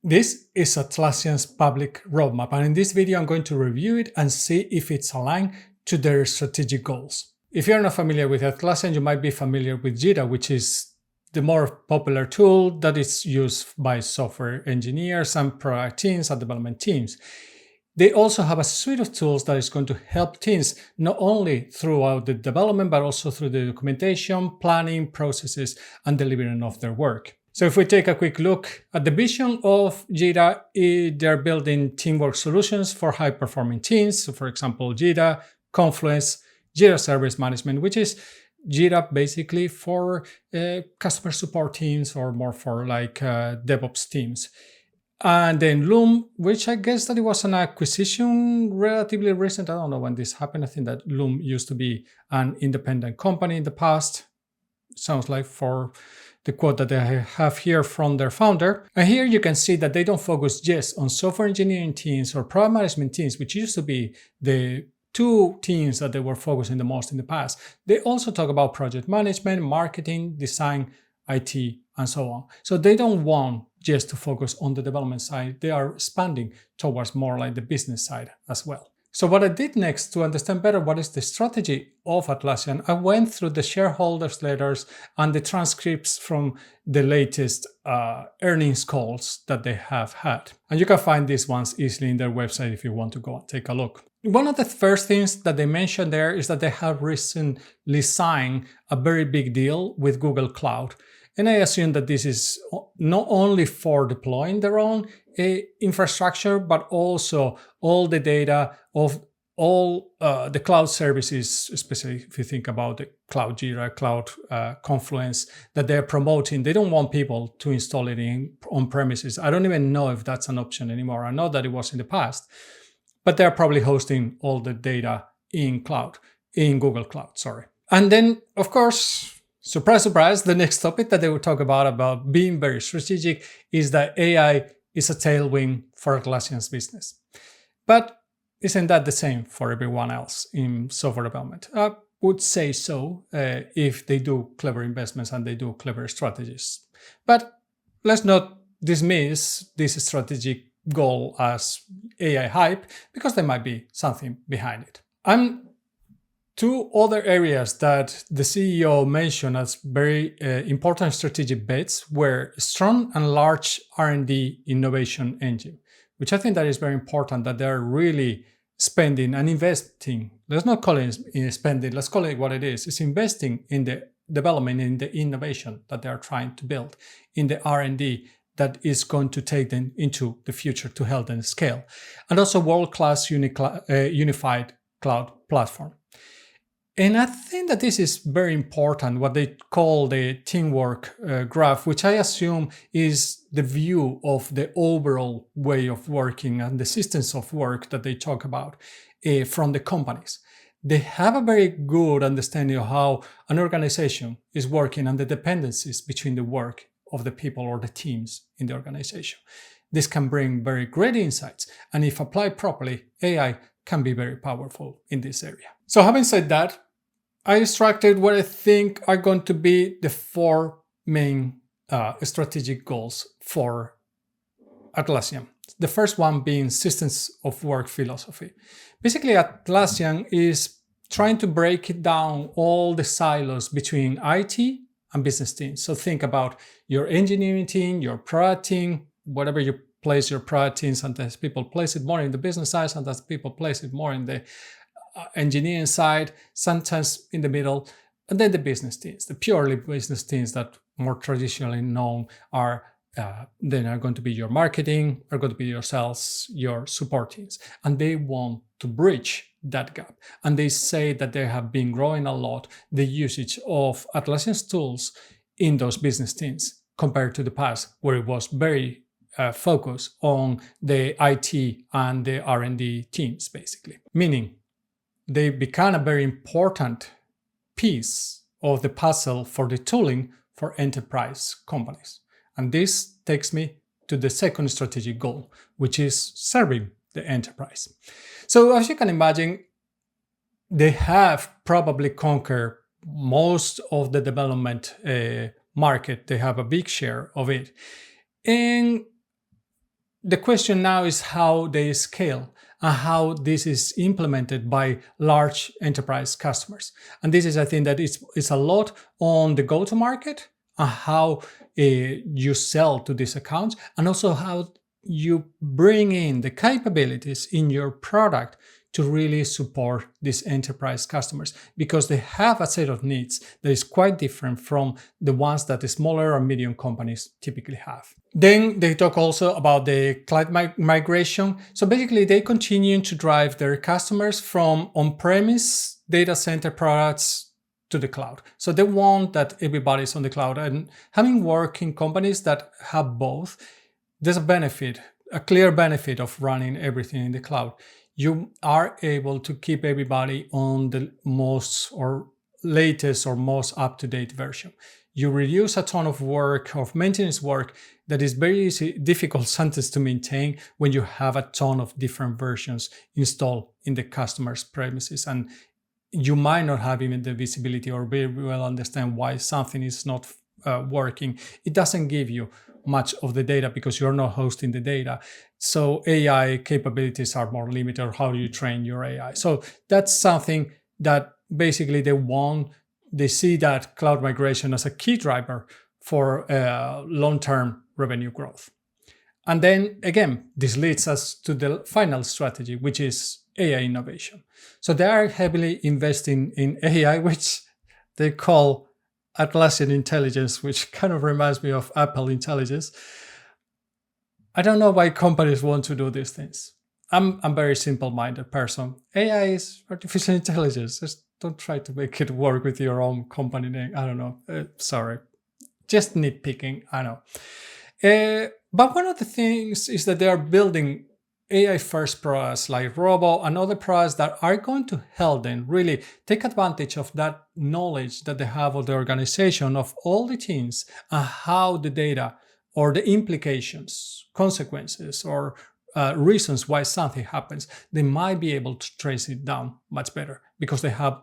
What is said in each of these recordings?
This is Atlassian's public roadmap, and in this video I'm going to review it and see if it's aligned to their strategic goals. If you're not familiar with Atlassian, you might be familiar with Jira, which is the more popular tool that is used by software engineers and product teams and development teams. They also have a suite of tools that is going to help teams not only throughout the development, but also through the documentation, planning, processes, and delivering of their work. So if we take a quick look at the vision of Jira, they're building teamwork solutions for high-performing teams. So for example, Jira, Confluence, Jira Service Management, which is Jira basically for customer support teams or more for like DevOps teams. And then Loom, which I guess that it was an acquisition relatively recent. I don't know when this happened. I think that Loom used to be an independent company in the past. Sounds like for the quote that I have here from their founder. And here you can see that they don't focus just on software engineering teams or product management teams, which used to be the two teams that they were focusing the most in the past. They also talk about project management, marketing, design, IT, and so on. So they don't want just to focus on the development side. They are expanding towards more like the business side as well. So what I did next to understand better what is the strategy of Atlassian, I went through the shareholders' letters and the transcripts from the latest earnings calls that they have had. And you can find these ones easily in their website if you want to go and take a look. One of the first things that they mentioned there is that they have recently signed a very big deal with Google Cloud. And I assume that this is not only for deploying their own infrastructure, but also all the data of all the cloud services, especially if you think about the Cloud Jira, Cloud Confluence, that they're promoting. They don't want people to install it on premises. I don't even know if that's an option anymore. I know that it was in the past, but they're probably hosting all the data in Google Cloud, sorry. And then, of course, surprise, surprise, the next topic that they will talk about being very strategic is that AI is a tailwind for Atlassian's business. But isn't that the same for everyone else in software development? I would say so if they do clever investments and they do clever strategies. But let's not dismiss this strategic goal as AI hype, because there might be something behind it. Two other areas that the CEO mentioned as very important strategic bets were strong and large R&D innovation engine, which I think that is very important, that they're really spending and investing. Let's not call it spending, let's call it what it is. It's investing in the development, in the innovation that they are trying to build, in the R&D that is going to take them into the future to help them scale. And also world-class unified cloud platform. And I think that this is very important, what they call the teamwork graph, which I assume is the view of the overall way of working and the systems of work that they talk about from the companies. They have a very good understanding of how an organization is working and the dependencies between the work of the people or the teams in the organization. This can bring very great insights, and if applied properly, AI can be very powerful in this area. So having said that, I extracted what I think are going to be the four main strategic goals for Atlassian. The first one being systems of work philosophy. Basically, Atlassian is trying to break it down all the silos between IT and business teams. So think about your engineering team, your product team, whatever you place your product teams. Sometimes people place it more in the business side, sometimes people place it more in the engineering side, sometimes in the middle, and then the business teams, the purely business teams that more traditionally known are then are going to be your marketing, are going to be your sales, your support teams, and they want to bridge that gap. And they say that they have been growing a lot the usage of Atlassian's tools in those business teams compared to the past, where it was very focused on the IT and the R&D teams, basically. Meaning, they become a very important piece of the puzzle for the tooling for enterprise companies. And this takes me to the second strategic goal, which is serving the enterprise. So as you can imagine, they have probably conquered most of the development market. They have a big share of it. And The question now is how they scale and how this is implemented by large enterprise customers. And this is, I think, that it's a lot on the go-to-market and how you sell to these accounts, and also how you bring in the capabilities in your product to really support these enterprise customers, because they have a set of needs that is quite different from the ones that the smaller or medium companies typically have. Then they talk also about the cloud migration. So basically, they continue to drive their customers from on-premise data center products to the cloud. So they want that everybody's on the cloud. And having worked in companies that have both, there's a clear benefit of running everything in the cloud. You are able to keep everybody on the most or latest or most up-to-date version. You reduce a ton of work, of maintenance work, that is very difficult sometimes to maintain when you have a ton of different versions installed in the customer's premises. And you might not have even the visibility or very well understand why something is not working. It doesn't give you much of the data because you're not hosting the data. So AI capabilities are more limited, or how do you train your AI? So that's something that basically they see that cloud migration as a key driver for long-term revenue growth. And then again, this leads us to the final strategy, which is AI innovation. So they are heavily investing in AI, which they call Atlassian intelligence, which kind of reminds me of Apple intelligence. I don't know why companies want to do these things. I'm a very simple-minded person. AI is artificial intelligence. Just don't try to make it work with your own company name. I don't know. Sorry. Just nitpicking, I know. But one of the things is that they are building AI-first products like Robo and other products that are going to help them really take advantage of that knowledge that they have of the organization, of all the teams, and how the data or the implications, consequences, or reasons why something happens, they might be able to trace it down much better because they have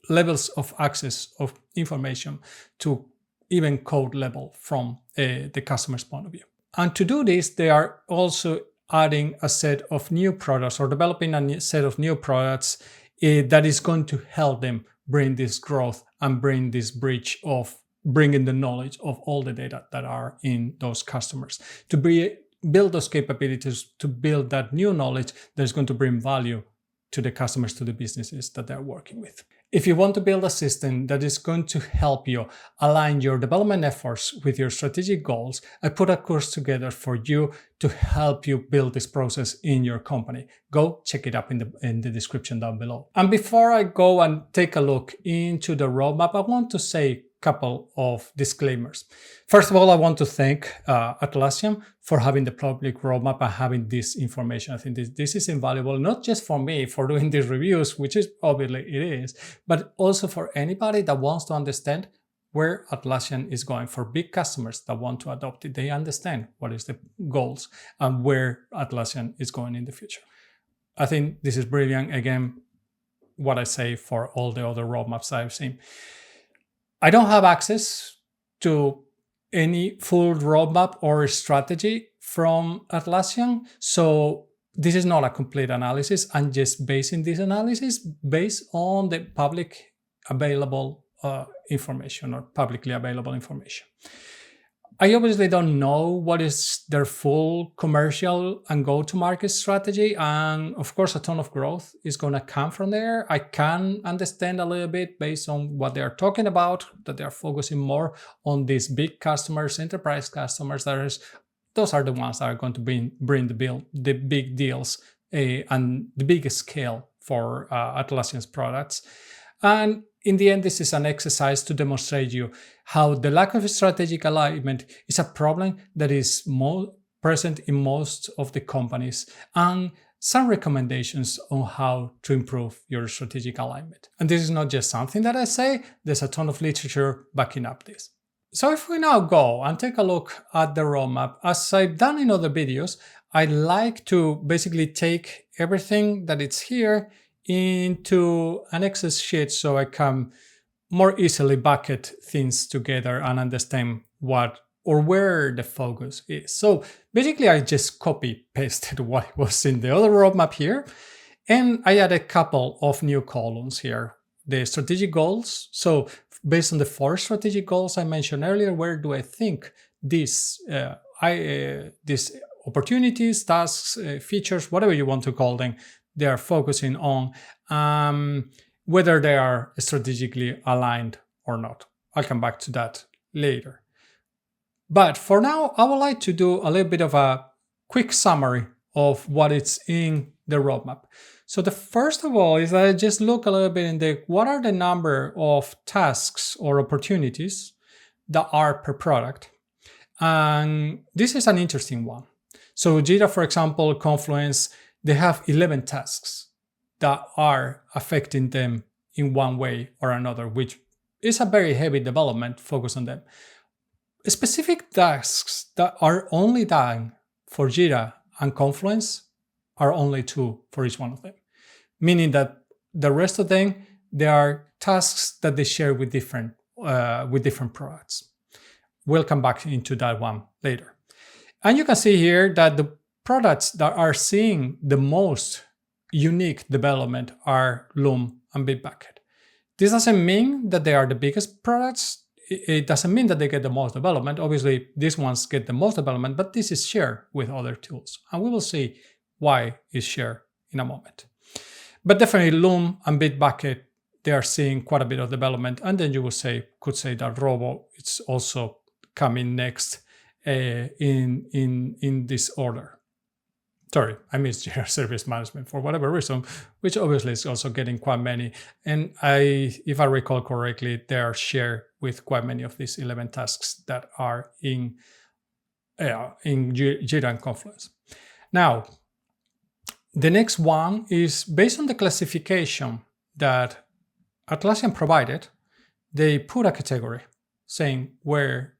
levels of access of information to even code level from the customer's point of view. And to do this, they are also adding a set of new products or developing a set of new products that is going to help them bring this growth and bring this bridge of bringing the knowledge of all the data that are in those customers, to build those capabilities, to build that new knowledge that is going to bring value to the customers, to the businesses that they're working with. If you want to build a system that is going to help you align your development efforts with your strategic goals, I put a course together for you to help you build this process in your company. Go check it up in the description down below. And before I go and take a look into the roadmap, I want to say couple of disclaimers. First of all, I want to thank Atlassian for having the public roadmap and having this information. I think this is invaluable, not just for me for doing these reviews, which is obviously it is, but also for anybody that wants to understand where Atlassian is going. For big customers that want to adopt it, they understand what is the goals and where Atlassian is going in the future. I think this is brilliant. Again, what I say for all the other roadmaps I've seen. I don't have access to any full roadmap or strategy from Atlassian, so this is not a complete analysis. I'm just basing this analysis based on the public available information or publicly available information. I obviously don't know what is their full commercial and go-to-market strategy, and of course a ton of growth is going to come from there. I can understand a little bit based on what they are talking about, that they are focusing more on these big customers, enterprise customers. Those are the ones that are going to bring the big deals and the big scale for Atlassian's products. And in the end, this is an exercise to demonstrate you how the lack of strategic alignment is a problem that is more present in most of the companies, and some recommendations on how to improve your strategic alignment. And this is not just something that I say, there's a ton of literature backing up this. So if we now go and take a look at the roadmap, as I've done in other videos, I like to basically take everything that is here into an Excel sheet so I can more easily bucket things together and understand what or where the focus is. So basically, I just copy pasted what was in the other roadmap here, and I added a couple of new columns here. The strategic goals. So based on the 4 strategic goals I mentioned earlier, where do I think these opportunities, tasks, features, whatever you want to call them, they are focusing on, whether they are strategically aligned or not. I'll come back to that later. But for now, I would like to do a little bit of a quick summary of what is in the roadmap. So the first of all is that I just look a little bit in what are the number of tasks or opportunities that are per product. And this is an interesting one. So Jira, for example, Confluence, they have 11 tasks that are affecting them in one way or another, which is a very heavy development focus on them. Specific tasks that are only done for Jira and Confluence are only 2 for each one of them, meaning that the rest of them, they are tasks that they share with different products. We'll come back into that one later. And you can see here that the products that are seeing the most unique development are Loom and Bitbucket. This doesn't mean that they are the biggest products. It doesn't mean that they get the most development. Obviously, these ones get the most development, but this is shared with other tools. And we will see why it's shared in a moment. But definitely Loom and Bitbucket, they are seeing quite a bit of development. And then you could say that Robo is also coming next in this order. Sorry, I missed Jira Service Management for whatever reason, which obviously is also getting quite many. And if I recall correctly, they are shared with quite many of these 11 tasks that are in Jira and Confluence. Now, the next one is based on the classification that Atlassian provided. They put a category saying where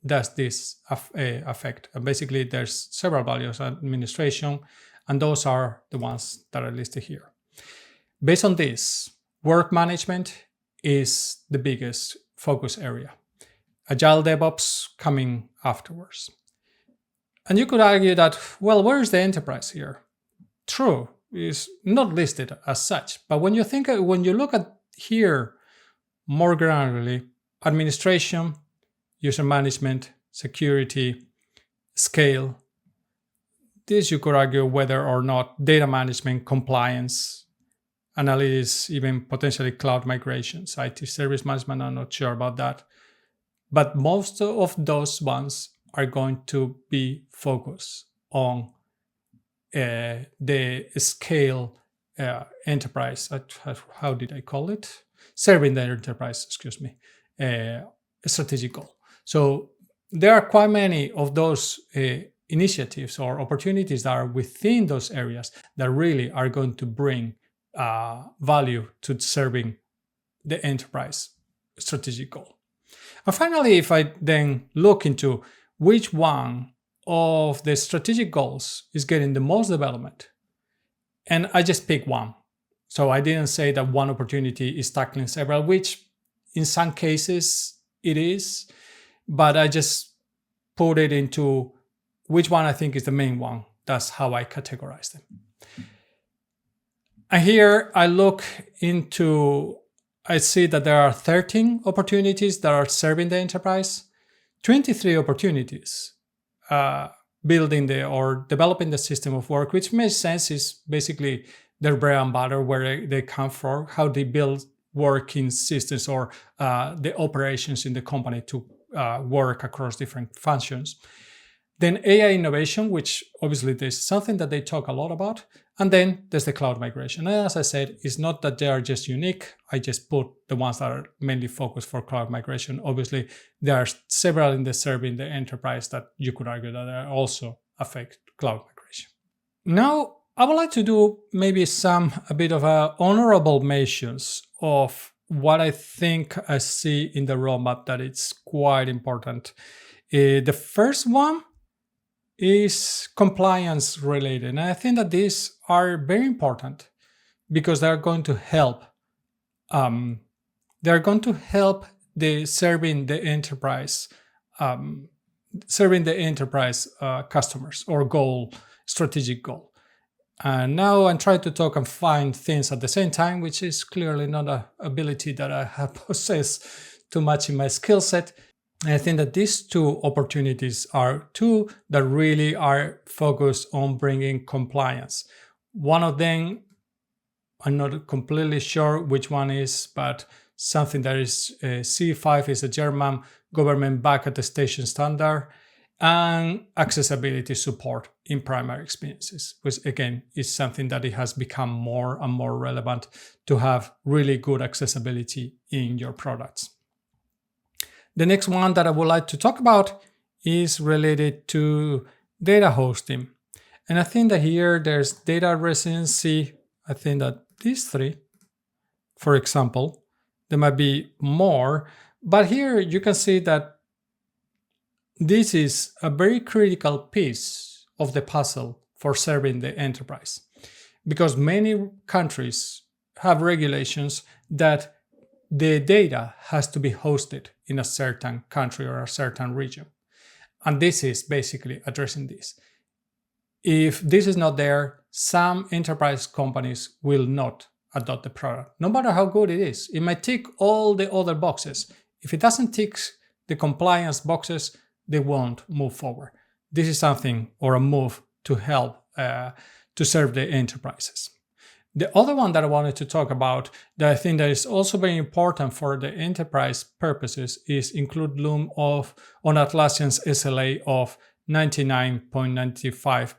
does this affect. And basically, there's several values: administration, and those are the ones that are listed here. Based on this, work management is the biggest focus area. Agile DevOps coming afterwards. And you could argue that, well, where is the enterprise here? True, it's not listed as such. But when you look at here more granularly, administration, user management, security, scale. This you could argue whether or not data management, compliance, analytics, even potentially cloud migrations, IT service management, I'm not sure about that. But most of those ones are going to be focused on the scale enterprise. How did I call it? Serving the enterprise, strategic goal. So there are quite many of those initiatives or opportunities that are within those areas that really are going to bring value to serving the enterprise strategic goal. And finally, if I then look into which one of the strategic goals is getting the most development, and I just pick one. So I didn't say that one opportunity is tackling several, which in some cases it is, but I just put it into which one I think is the main one. That's how I categorize them. And here I see that there are 13 opportunities that are serving the enterprise, 23 opportunities building or developing the system of work, which makes sense, is basically their bread and butter, where they come from, how they build working systems or the operations in the company to work across different functions. Then AI innovation, which obviously there's something that they talk a lot about. And then there's the cloud migration. And as I said, it's not that they are just unique. I just put the ones that are mainly focused for cloud migration. Obviously, there are several in the serving the enterprise that you could argue that they also affect cloud migration. Now, I would like to do maybe a bit of honorable mentions of what I think I see in the roadmap that it's quite important. The first one is compliance related. And I think that these are very important because they're going to help. They're going to help the serving the enterprise serving the enterprise customers or goal, strategic goal. And now I'm trying to talk and find things at the same time, which is clearly not an ability that I have possessed too much in my skill set. And I think that these two opportunities are two that really are focused on bringing compliance. One of them, I'm not completely sure which one is, but something that is C5 is a German government-backed attestation standard, and accessibility support in primary experiences, which again is something that it has become more and more relevant to have really good accessibility in your products. The next one that I would like to talk about is related to data hosting. And I think that here there's data residency. I think that these three, for example, there might be more, but here you can see that this is a very critical piece of the puzzle for serving the enterprise, because many countries have regulations that the data has to be hosted in a certain country or a certain region. And this is basically addressing this. If this is not there, some enterprise companies will not adopt the product, no matter how good it is. It might tick all the other boxes. If it doesn't tick the compliance boxes, they won't move forward. This is something or a move to help to serve the enterprises. The other one that I wanted to talk about that I think that is also very important for the enterprise purposes is include Loom on Atlassian's SLA of 99.95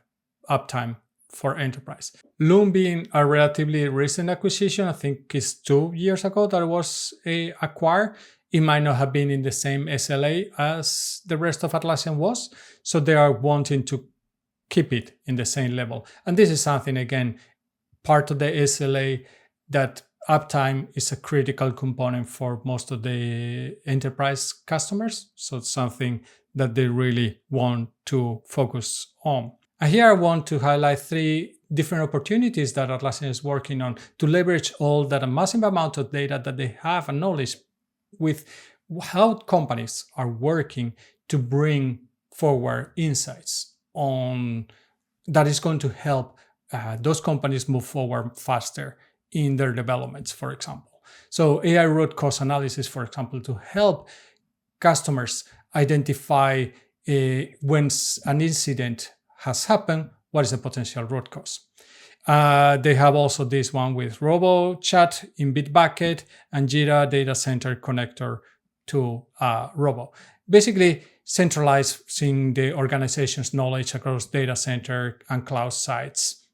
uptime for enterprise. Loom being a relatively recent acquisition, I think it's 2 years ago that it was acquired. It might not have been in the same SLA as the rest of Atlassian was, so they are wanting to keep it in the same level. And this is something, again, part of the SLA, that uptime is a critical component for most of the enterprise customers. So it's something that they really want to focus on. And here I want to highlight 3 different opportunities that Atlassian is working on to leverage all that massive amount of data that they have and knowledge with how companies are working to bring forward insights on that is going to help those companies move forward faster in their developments, for example. So AI root cause analysis, for example, to help customers identify when an incident has happened, what is the potential root cause. They have also this one with RoboChat in Bitbucket and Jira Data Center connector to Robo. Basically, centralizing the organization's knowledge across data center and cloud sites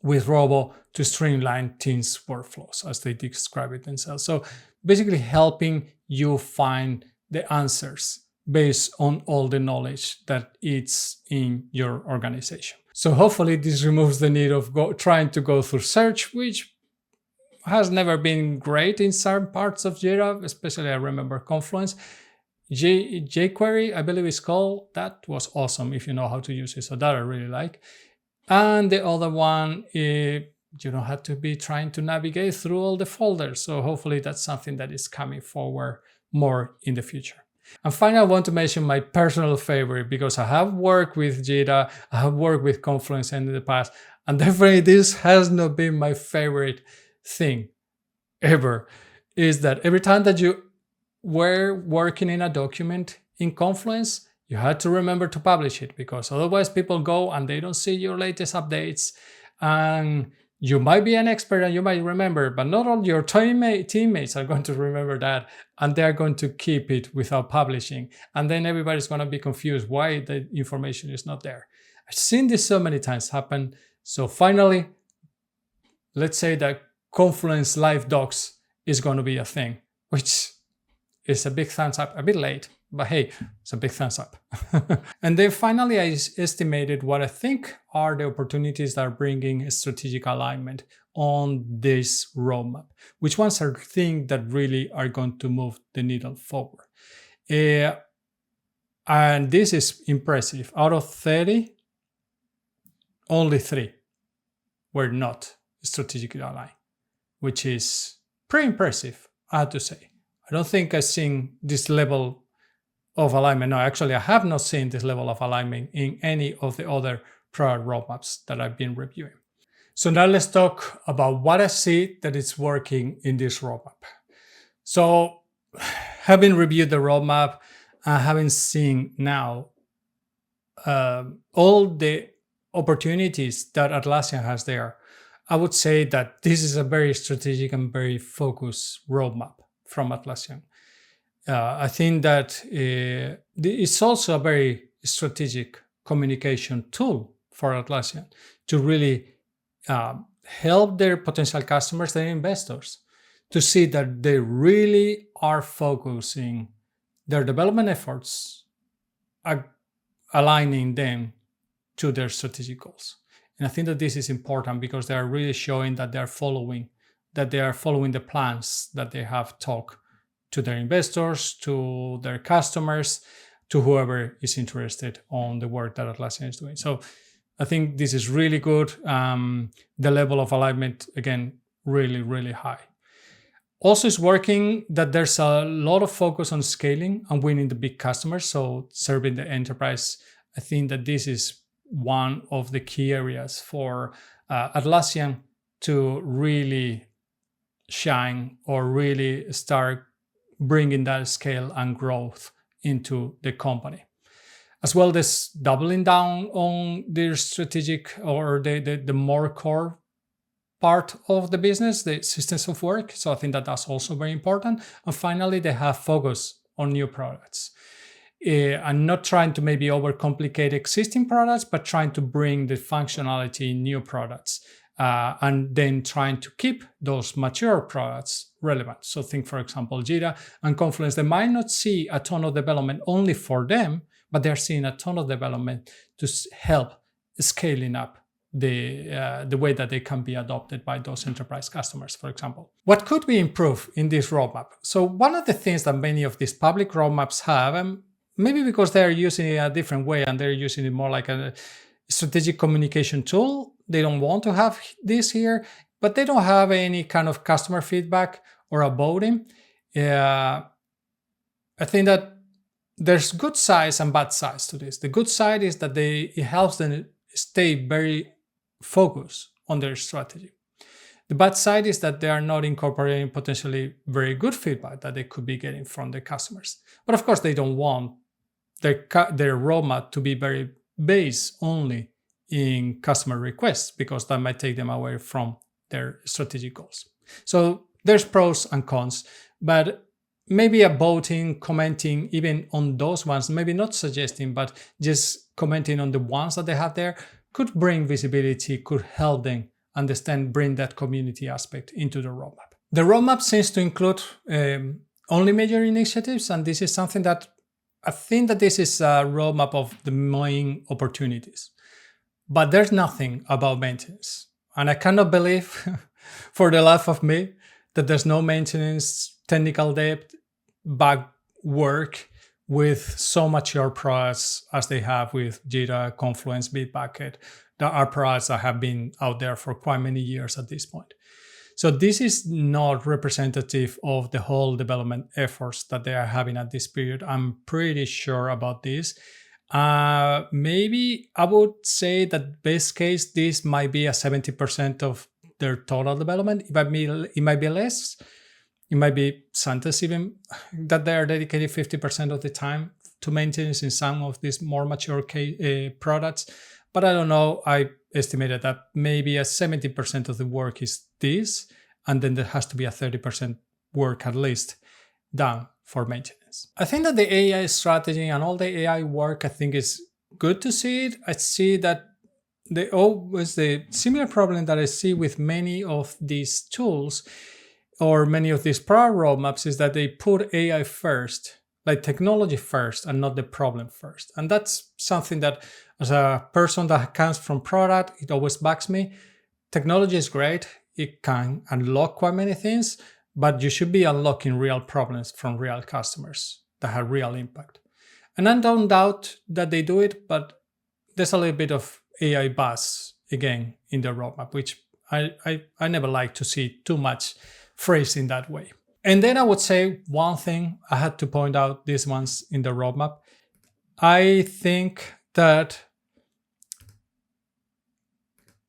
with Robo to streamline teams' workflows, as they describe it themselves. So basically helping you find the answers based on all the knowledge that is in your organization. So hopefully this removes the need of trying to go through search, which has never been great in some parts of Jira, especially I remember Confluence. jQuery, I believe it's called, that was awesome if you know how to use it, so that I really like. And the other one, you don't have to be trying to navigate through all the folders, so hopefully that's something that is coming forward more in the future. And finally, I want to mention my personal favorite, because I have worked with Jira, I have worked with Confluence in the past, and definitely this has not been my favorite thing ever, is that every time that you were working in a document in Confluence, you had to remember to publish it, because otherwise people go and they don't see your latest updates. And you might be an expert and you might remember, but not all your teammates are going to remember that, and they're going to keep it without publishing. And then everybody's going to be confused why the information is not there. I've seen this so many times happen. So finally, let's say that Confluence Live Docs is going to be a thing, which is a big thumbs up, a bit late, but hey, it's a big thumbs up. And then finally, I estimated what I think are the opportunities that are bringing strategic alignment on this roadmap. Which ones are things that really are going to move the needle forward? And this is impressive. Out of 30, only 3 were not strategically aligned, which is pretty impressive, I have to say. I don't think I've seen this level of alignment. No, actually, I have not seen this level of alignment in any of the other product roadmaps that I've been reviewing. So now let's talk about what I see that is working in this roadmap. So having reviewed the roadmap and having seen now all the opportunities that Atlassian has there, I would say that this is a very strategic and very focused roadmap from Atlassian. I think that it's also a very strategic communication tool for Atlassian to really help their potential customers, their investors, to see that they really are focusing their development efforts, aligning them to their strategic goals. And I think that this is important because they are really showing that they are following the plans that they have talked to their investors, to their customers, to whoever is interested on the work that Atlassian is doing. So I think this is really good. The level of alignment, again, really, really high. Also, it's working that there's a lot of focus on scaling and winning the big customers, so serving the enterprise. I think that this is one of the key areas for Atlassian to really shine or really start bringing that scale and growth into the company. As well as doubling down on their strategic or the more core part of the business, the systems of work. So I think that that's also very important. And finally, they have focus on new products. And not trying to maybe overcomplicate existing products, but trying to bring the functionality in new products. And then trying to keep those mature products relevant. So think, for example, Jira and Confluence. They might not see a ton of development only for them, but they're seeing a ton of development to help scaling up the way that they can be adopted by those enterprise customers, for example. What could be improved in this roadmap? So one of the things that many of these public roadmaps have, and maybe because they're using it a different way and they're using it more like a strategic communication tool, they don't want to have this here, but they don't have any kind of customer feedback or a voting. I think that there's good sides and bad sides to this. The good side is that it helps them stay very focused on their strategy. The bad side is that they are not incorporating potentially very good feedback that they could be getting from the customers. But of course, they don't want their roadmap to be very based only in customer requests, because that might take them away from their strategic goals. So there's pros and cons, but maybe a voting, commenting even on those ones, maybe not suggesting, but just commenting on the ones that they have there could bring visibility, could help them understand, bring that community aspect into the roadmap. The roadmap seems to include only major initiatives, and this is something that I think that this is a roadmap of the main opportunities. But there's nothing about maintenance. And I cannot believe for the life of me that there's no maintenance, technical depth, bug work with so mature products as they have with Jira, Confluence, Bitbucket. There are products that have been out there for quite many years at this point. So this is not representative of the whole development efforts that they are having at this period. I'm pretty sure about this. Maybe I would say that best case, this might be a 70% of their total development. It might be less. It might be sometimes even that they are dedicated 50% of the time to maintenance in some of these more mature products. But I don't know. I estimated that maybe a 70% of the work is this, and then there has to be a 30% work at least done for maintenance. I think that the AI strategy and all the AI work, I think is good to see it. I see that the similar problem that I see with many of these tools or many of these product roadmaps is that they put AI first, like technology first, and not the problem first. And that's something that, as a person that comes from product, it always bugs me. Technology is great. It can unlock quite many things, but you should be unlocking real problems from real customers that have real impact. And I don't doubt that they do it, but there's a little bit of AI buzz again in the roadmap, which I never like to see too much phrased in that way. And then I would say one thing, I had to point out these ones in the roadmap. I think that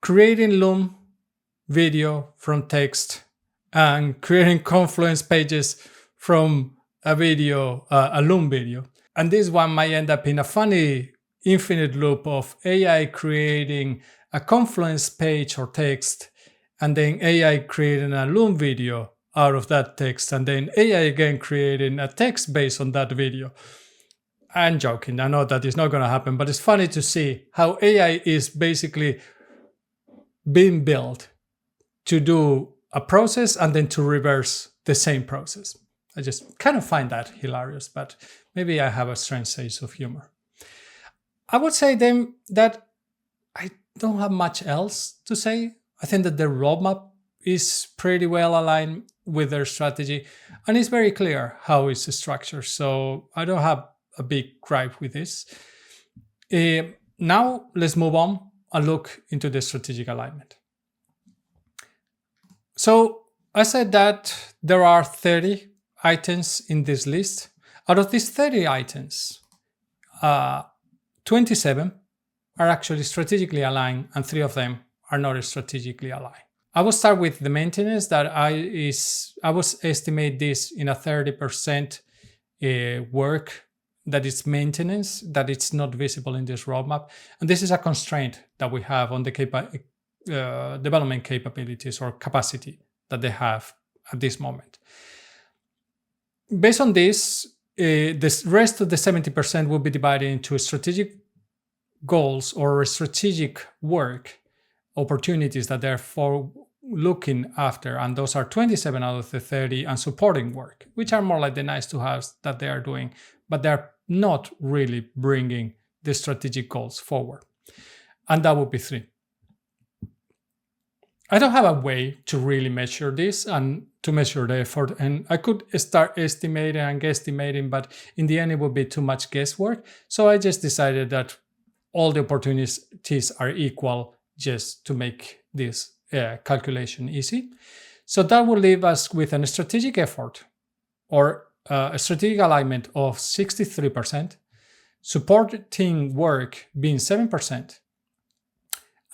creating Loom video from text and creating Confluence pages from a video, a Loom video. And this one might end up in a funny infinite loop of AI creating a Confluence page or text, and then AI creating a Loom video out of that text, and then AI again creating a text based on that video. I'm joking, I know that is not going to happen, but it's funny to see how AI is basically being built to do a process and then to reverse the same process. I just kind of find that hilarious, but maybe I have a strange sense of humor. I would say then that I don't have much else to say. I think that the roadmap is pretty well aligned with their strategy, and it's very clear how it's structured. So I don't have a big gripe with this. Now let's move on and look into the strategic alignment. So I said that there are 30 items in this list. Out of these 30 items, 27 are actually strategically aligned, and 3 of them are not strategically aligned. I will start with the maintenance that I was estimate this in a 30% work that is maintenance, that it's not visible in this roadmap. And this is a constraint that we have on the development capabilities or capacity that they have at this moment. Based on this, the rest of the 70% will be divided into strategic goals or strategic work opportunities that they're for looking after, and those are 27 out of the 30, and supporting work, which are more like the nice to haves that they are doing, but they're not really bringing the strategic goals forward. And that would be 3. I don't have a way to really measure this and to measure the effort, and I could start estimating and guesstimating, but in the end it would be too much guesswork. So I just decided that all the opportunities are equal, just to make this calculation easy. So that will leave us with a strategic effort or a strategic alignment of 63%, supporting work being 7%,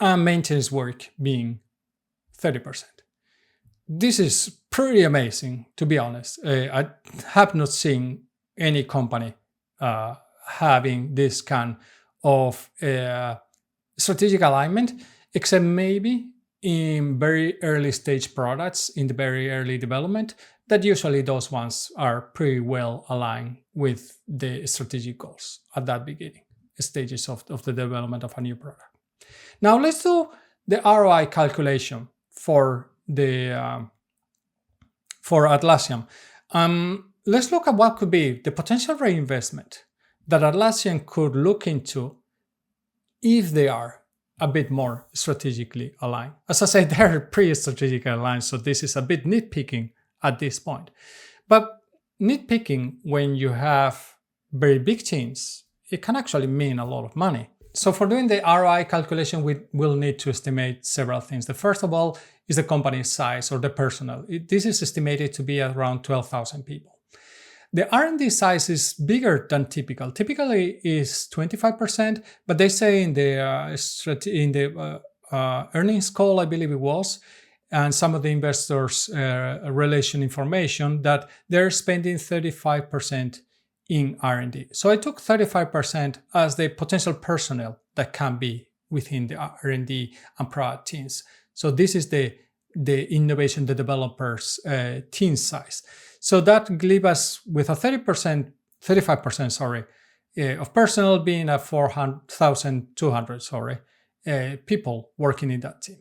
and maintenance work being 30%. This is pretty amazing, to be honest. I have not seen any company having this kind of strategic alignment, except maybe in very early stage products, in the very early development, that usually those ones are pretty well aligned with the strategic goals at that beginning stages of the development of a new product. Now let's do the ROI calculation for Atlassian. Let's look at what could be the potential reinvestment that Atlassian could look into if they are a bit more strategically aligned. As I said, they're pretty strategically aligned, so this is a bit nitpicking at this point. But nitpicking when you have very big teams, it can actually mean a lot of money. So for doing the ROI calculation, we will need to estimate several things. The first of all is the company size or the personnel. This is estimated to be around 12,000 people. The R&D size is bigger than typical. Typically is 25%, but they say in the earnings call, I believe it was, and some of the investors' relation information, that they're spending 35% in R&D. So I took 35% as the potential personnel that can be within the R&D and product teams. So this is the innovation, the developers' team size. So that leaves us with a 35% of personnel being a 4,200 people working in that team.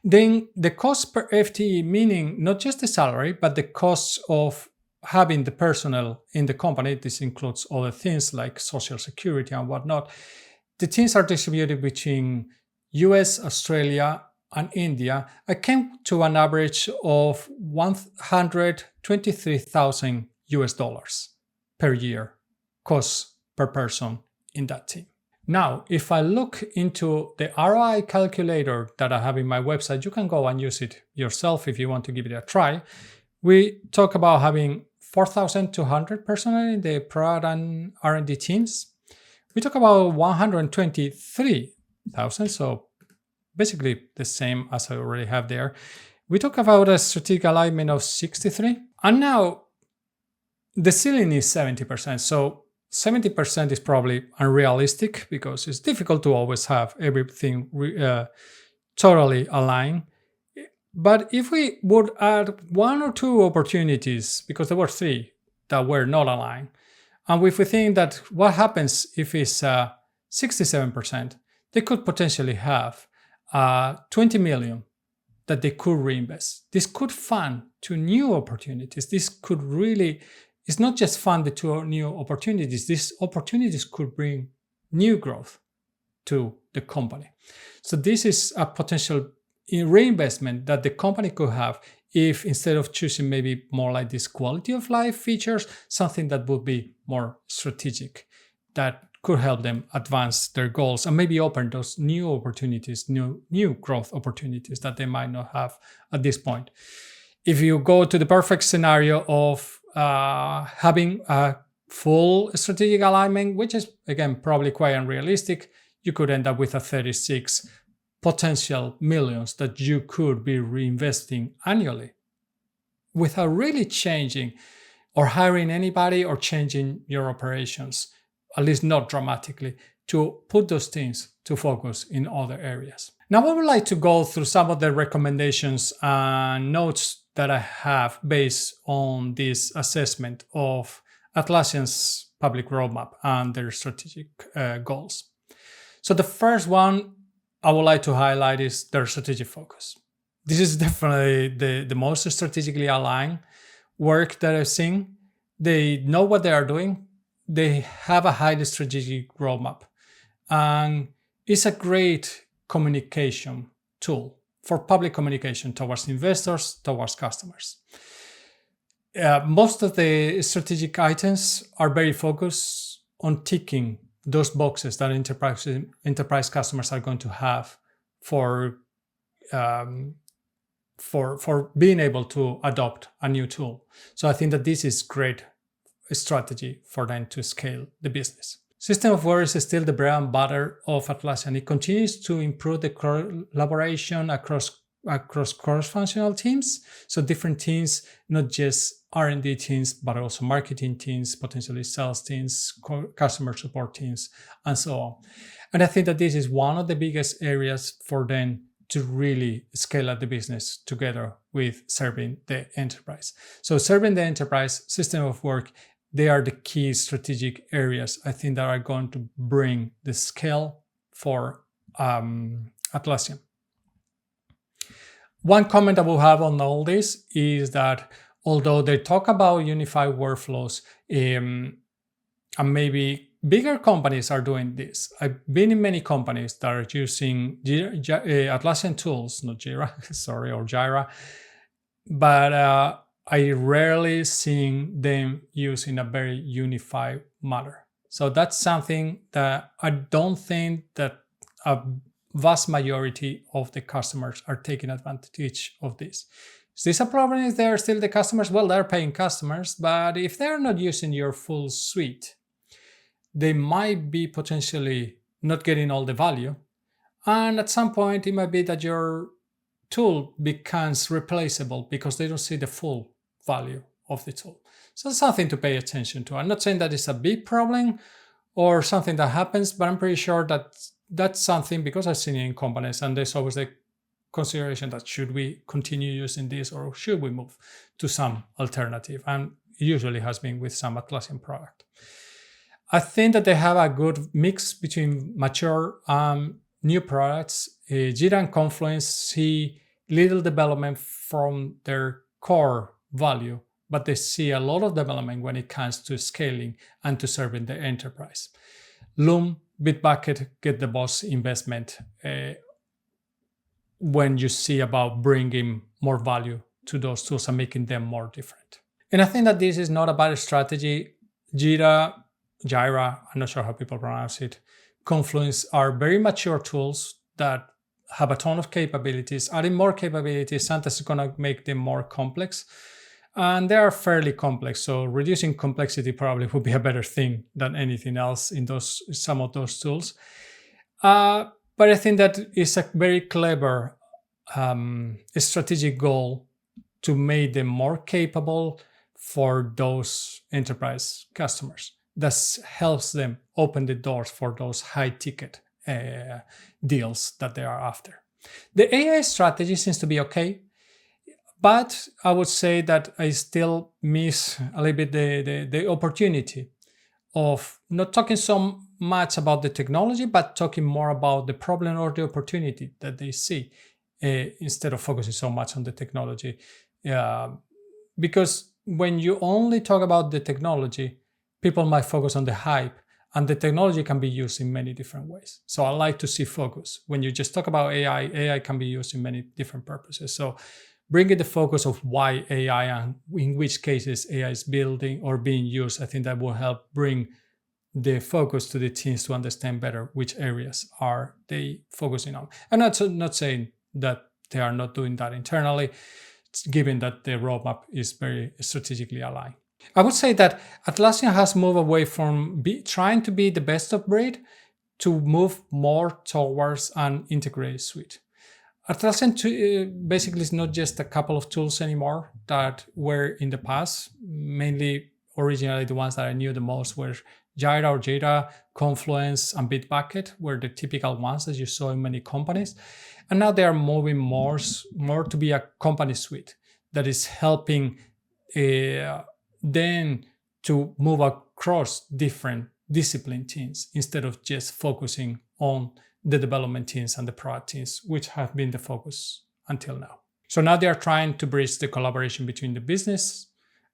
Then the cost per FTE, meaning not just the salary, but the costs of having the personnel in the company. This includes other things like social security and whatnot. The teams are distributed between US, Australia, and India. I came to an average of $123,000 per year cost per person in that team. Now, if I look into the ROI calculator that I have in my website, you can go and use it yourself if you want to give it a try. We talk about having 4,200 personnel in the product and R&D teams. We talk about 123,000, so basically the same as I already have there. We talk about a strategic alignment of 63, and now the ceiling is 70%. So 70% is probably unrealistic because it's difficult to always have everything totally aligned. But if we would add 1 or 2 opportunities, because there were 3 that were not aligned, and if we think that what happens if it's 67%, they could potentially have 20 million that they could reinvest. This could fund to new opportunities. This could really, it's not just fund the 2 new opportunities. These opportunities could bring new growth to the company. So this is a potential reinvestment that the company could have if, instead of choosing maybe more like this quality of life features, something that would be more strategic, that could help them advance their goals and maybe open those new opportunities, new growth opportunities that they might not have at this point. If you go to the perfect scenario of having a full strategic alignment, which is again probably quite unrealistic, you could end up with a 36 potential millions that you could be reinvesting annually without really changing or hiring anybody or changing your operations, at least not dramatically, to put those things to focus in other areas. Now, I would like to go through some of the recommendations and notes that I have based on this assessment of Atlassian's public roadmap and their strategic goals. So the first one I would like to highlight is their strategic focus. This is definitely the most strategically aligned work that I've seen. They know what they are doing. They have a highly strategic roadmap. And it's a great communication tool for public communication towards investors, towards customers. Most of the strategic items are very focused on ticking those boxes that enterprise customers are going to have for being able to adopt a new tool. So I think that this is great strategy for them to scale the business. System of work is still the bread and butter of Atlassian. It continues to improve the collaboration across cross-functional teams. So different teams, not just R&D teams, but also marketing teams, potentially sales teams, customer support teams, and so on. And I think that this is one of the biggest areas for them to really scale up the business together with serving the enterprise. So serving the enterprise, system of work, they are the key strategic areas I think that are going to bring the scale for Atlassian. One comment I will have on all this is that although they talk about unified workflows, and maybe bigger companies are doing this. I've been in many companies that are using Atlassian tools, not Jira, sorry, or Jira, but I rarely see them used in a very unified manner. So that's something that I don't think that a vast majority of the customers are taking advantage of this. Is this a problem if they're still the customers? Well, they're paying customers, but if they're not using your full suite, they might be potentially not getting all the value. And at some point, it might be that your tool becomes replaceable because they don't see the full value of the tool. So it's something to pay attention to. I'm not saying that it's a big problem or something that happens, but I'm pretty sure that that's something, because I've seen it in companies, and there's always the consideration that should we continue using this or should we move to some alternative? And it usually has been with some Atlassian product. I think that they have a good mix between mature new products. Jira and Confluence see little development from their core value, but they see a lot of development when it comes to scaling and to serving the enterprise. Loom, Bitbucket get the most investment when you see about bringing more value to those tools and making them more different. And I think that this is not a bad strategy. Jira, I'm not sure how people pronounce it, Confluence are very mature tools that have a ton of capabilities. Adding more capabilities sometimes is going to make them more complex. And they are fairly complex. So reducing complexity probably would be a better thing than anything else in some of those tools. But I think that is a very clever strategic goal to make them more capable for those enterprise customers. That helps them open the doors for those high ticket deals that they are after. The AI strategy seems to be okay, but I would say that I still miss a little bit the opportunity of not talking so much about the technology, but talking more about the problem or the opportunity that they see instead of focusing so much on the technology. Because when you only talk about the technology, people might focus on the hype, and the technology can be used in many different ways. So I like to see focus. When you just talk about AI, AI can be used in many different purposes. So bringing the focus of why AI and in which cases AI is building or being used, I think that will help bring the focus to the teams to understand better which areas are they focusing on. I'm not saying that they are not doing that internally, given that the roadmap is very strategically aligned. I would say that Atlassian has moved away from trying to be the best of breed to move more towards an integrated suite. Atlassian basically is not just a couple of tools anymore that were in the past. Mainly, originally, the ones that I knew the most were Jira or Jira, Confluence, and Bitbucket were the typical ones that you saw in many companies. And now they are moving more to be a company suite that is helping then to move across different discipline teams instead of just focusing on the development teams and the product teams, which have been the focus until now. So now they are trying to bridge the collaboration between the business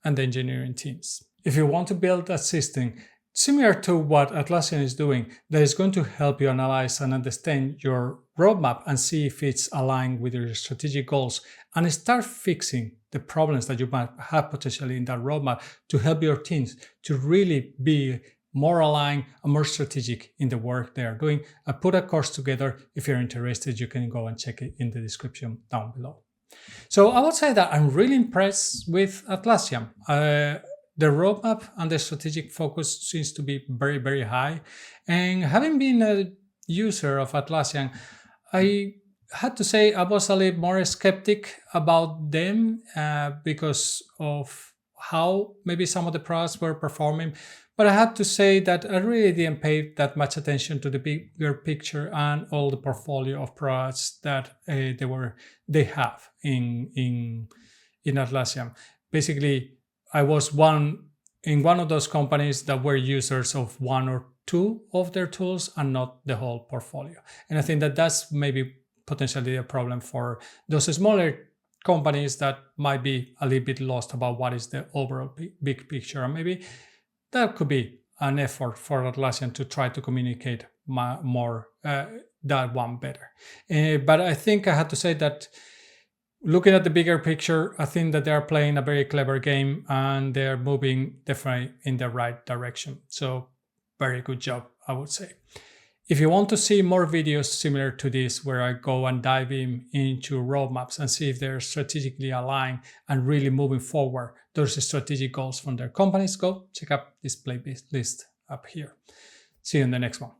and the engineering teams. If you want to build a system similar to what Atlassian is doing, that is going to help you analyze and understand your roadmap and see if it's aligned with your strategic goals, and start fixing the problems that you might have potentially in that roadmap to help your teams to really be more aligned and more strategic in the work they are doing. I put a course together. If you're interested, you can go and check it in the description down below. So I would say that I'm really impressed with Atlassian. The roadmap and the strategic focus seems to be very, very high. And having been a user of Atlassian, I had to say I was a little more skeptic about them because of how maybe some of the products were performing. But I had to say that I really didn't pay that much attention to the bigger picture and all the portfolio of products that they have in Atlassian. Basically, I was in one of those companies that were users of one or two of their tools and not the whole portfolio. And I think that that's maybe potentially a problem for those smaller companies that might be a little bit lost about what is the overall big picture. And maybe that could be an effort for Atlassian to try to communicate more that one better. But I think I had to say that looking at the bigger picture, I think that they are playing a very clever game and they're moving definitely in the right direction. So very good job, I would say. If you want to see more videos similar to this, where I go and dive into roadmaps and see if they're strategically aligned and really moving forward those strategic goals from their companies, go check out this playlist up here. See you in the next one.